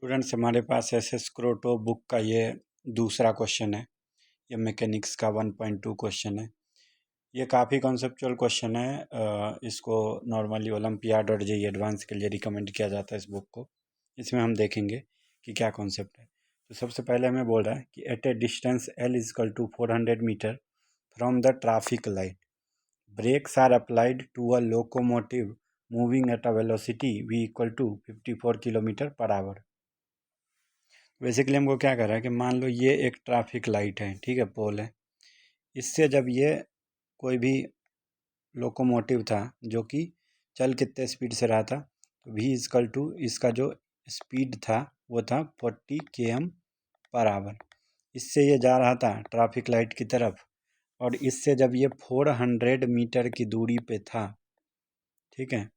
Students, हमारे पास SS क्रोटो book का ये दूसरा क्वेश्चन है। ये मैकेनिक्स का 1.2 क्वेश्चन है। ये काफ़ी कॉन्सेप्चुअल क्वेश्चन है। इसको नॉर्मली ओलंपियाड और जेईई एडवांस के लिए रिकमेंड किया जाता है इस बुक को। इसमें हम देखेंगे कि क्या कॉन्सेप्ट है। तो सबसे पहले हमें बोल रहा है कि at a distance L = 400 metre from the traffic light brakes are applied to a locomotive moving at a velocity v = 54 km/h। Basically हमको क्या कर रहा है कि मान लो ये एक ट्रैफिक लाइट है, ठीक है, पोल है। इससे जब ये कोई भी लोकोमोटिव था जो कि चल कितने स्पीड से रहा था, तो v = इसका जो स्पीड था वो था 40 km/h। इससे ये जा रहा था ट्रैफिक लाइट की तरफ, और इससे जब ये 400 मीटर की दूरी पे था, ठीक है,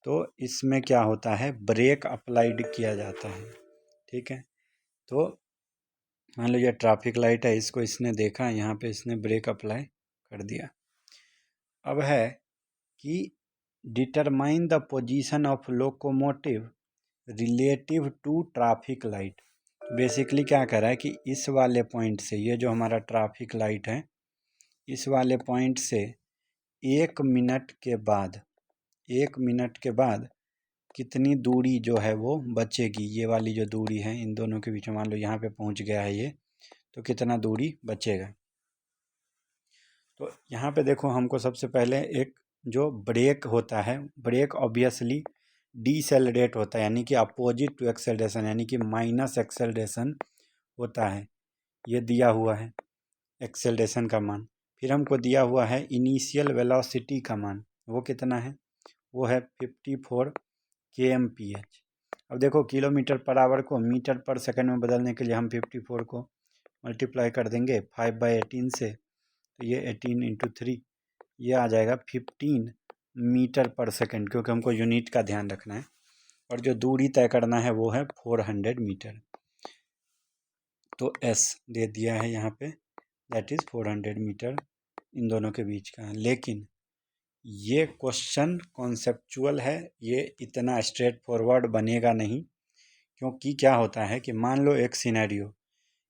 तो इसमें क्या होता है, ब्रेक अप्लाइड किया जाता है। ठीक है, तो मान लो ये ट्रैफिक लाइट है, इसको इसने देखा, यहाँ पे इसने ब्रेक अप्लाई कर दिया। अब है कि determine the position of locomotive relative to traffic light. Basically क्या कर रहा है कि इस वाले पॉइंट से, ये जो हमारा ट्रैफिक लाइट है, इस वाले पॉइंट से 1 मिनट के बाद, 1 मिनट के बाद कितनी दूरी जो है वो बचेगी। ये वाली जो दूरी है इन दोनों के बीच में, मान लो यहाँ पे पहुँच गया है ये, तो कितना दूरी बचेगा। तो यहाँ पे देखो, हमको सबसे पहले एक जो ब्रेक होता है, ब्रेक ऑब्वियसली डीसेलरेट होता है, यानी कि अपोजिट टू एक्सेलरेशन, यानी कि माइनस एक्सेलरेशन होता है। ये दिया हुआ है एक्सेलरेशन का मान। फिर हमको दिया हुआ है इनिशियल वेलोसिटी का मान, वो कितना है, वो है 54 kmph। अब देखो, किलोमीटर पर आवर को मीटर पर सेकंड में बदलने के लिए हम 54 को मल्टीप्लाई कर देंगे 5/18 से, तो ये 18 × 3, ये आ जाएगा 15 मीटर पर सेकंड, क्योंकि हमको यूनिट का ध्यान रखना है। और जो दूरी तय करना है वो है 400 मीटर। तो S दे दिया है यहाँ पे, दैट इज़ 400 मीटर इन दोनों के बीच का। लेकिन ये क्वेश्चन कॉन्सेप्चुअल है, ये इतना स्ट्रेट फॉरवर्ड बनेगा नहीं। क्योंकि क्या होता है कि मान लो एक सिनेरियो,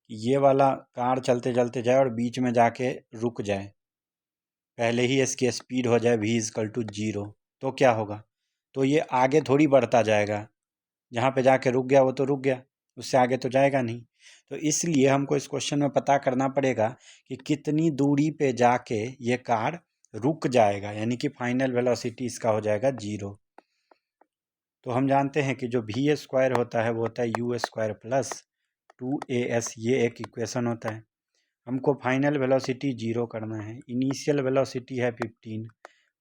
ये वाला कार चलते चलते जाए और बीच में जाके रुक जाए, पहले ही इसकी स्पीड हो जाए v = 0, तो क्या होगा, तो ये आगे थोड़ी बढ़ता जाएगा। जहाँ पे जाके रुक गया वो तो रुक गया, उससे आगे तो जाएगा नहीं। तो इसलिए हमको इस क्वेश्चन में पता करना पड़ेगा कि कितनी दूरी पे जाके ये कार रुक जाएगा, यानी कि फाइनल वेलोसिटी इसका हो जाएगा 0। तो हम जानते हैं कि जो v² होता है वो होता है u² + 2as, ये एक इक्वेशन होता है। हमको फाइनल वेलोसिटी 0 करना है। इनिशियल वेलोसिटी है 15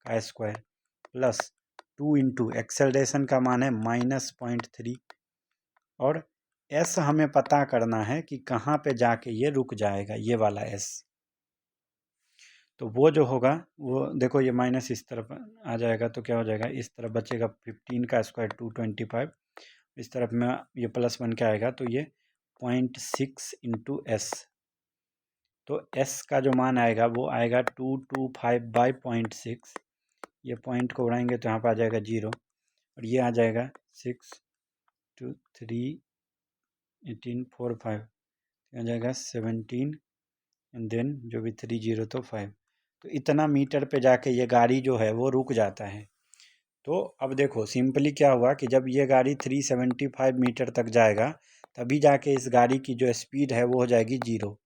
का स्क्वायर प्लस 2 × एक्सेलरेशन का मान है -0.3, और s हमें पता करना है कि कहाँ पे जाके ये रुक जाएगा, ये वाला s। तो वो जो होगा वो देखो, ये माइनस इस तरफ आ जाएगा, तो क्या हो जाएगा, इस तरफ बचेगा 15 का स्क्वायर 225, इस तरफ में ये प्लस बन के आएगा, तो ये 0.6 × s। तो s का जो मान आएगा वो आएगा 225/0.6। ये पॉइंट को उड़ाएंगे तो यहाँ पर आ जाएगा 0, और ये आ जाएगा 6 2 3 18 4 5, आ जाएगा 17, एंड देन जो भी 3 0 तो 5। तो इतना मीटर पे जाके ये गाड़ी जो है वो रुक जाता है। तो अब देखो, सिंपली क्या हुआ कि जब ये गाड़ी 375 मीटर तक जाएगा, तभी जाके इस गाड़ी की जो स्पीड है वो हो जाएगी 0।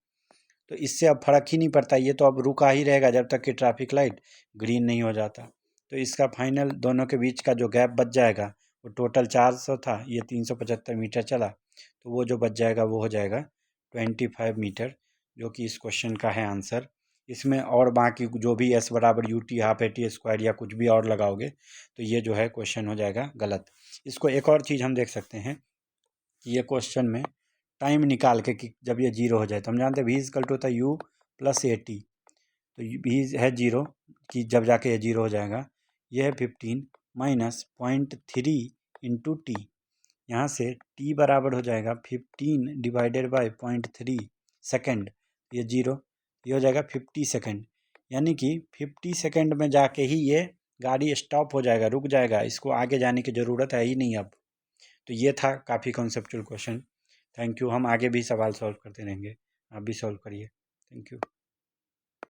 तो इससे अब फर्क ही नहीं पड़ता, ये तो अब रुका ही रहेगा जब तक कि ट्रैफिक लाइट ग्रीन नहीं हो जाता। तो इसका फाइनल दोनों के बीच का जो गैप बच जाएगा, वो टोटल 400 था, ये 375 मीटर चला, तो वो जो बच जाएगा वो हो जाएगा 25 मीटर, जो कि इस क्वेश्चन का है आंसर। इसमें और बाकी जो भी s = ut ½ at² या कुछ भी और लगाओगे तो ये जो है क्वेश्चन हो जाएगा गलत। इसको एक और चीज़ हम देख सकते हैं कि ये क्वेश्चन में टाइम निकाल के कि जब ये 0 हो जाए, तो हम जानते हैं v = होता है u + at, तो v है 0 कि जब जाके ये 0 हो जाएगा। ये है 15 माइनस 0.3 × t, यहाँ से t बराबर हो जाएगा 15/0.3 सेकेंड, ये 0, ये हो जाएगा 50 सेकेंड, यानी कि 50 सेकेंड में जाके ही ये गाड़ी स्टॉप हो जाएगा, रुक जाएगा, इसको आगे जाने की ज़रूरत है ही नहीं अब। तो ये था काफ़ी कॉन्सेप्चुअल क्वेश्चन। Thank you. हम आगे भी सवाल सॉल्व करते रहेंगे, आप भी सॉल्व करिए। Thank you.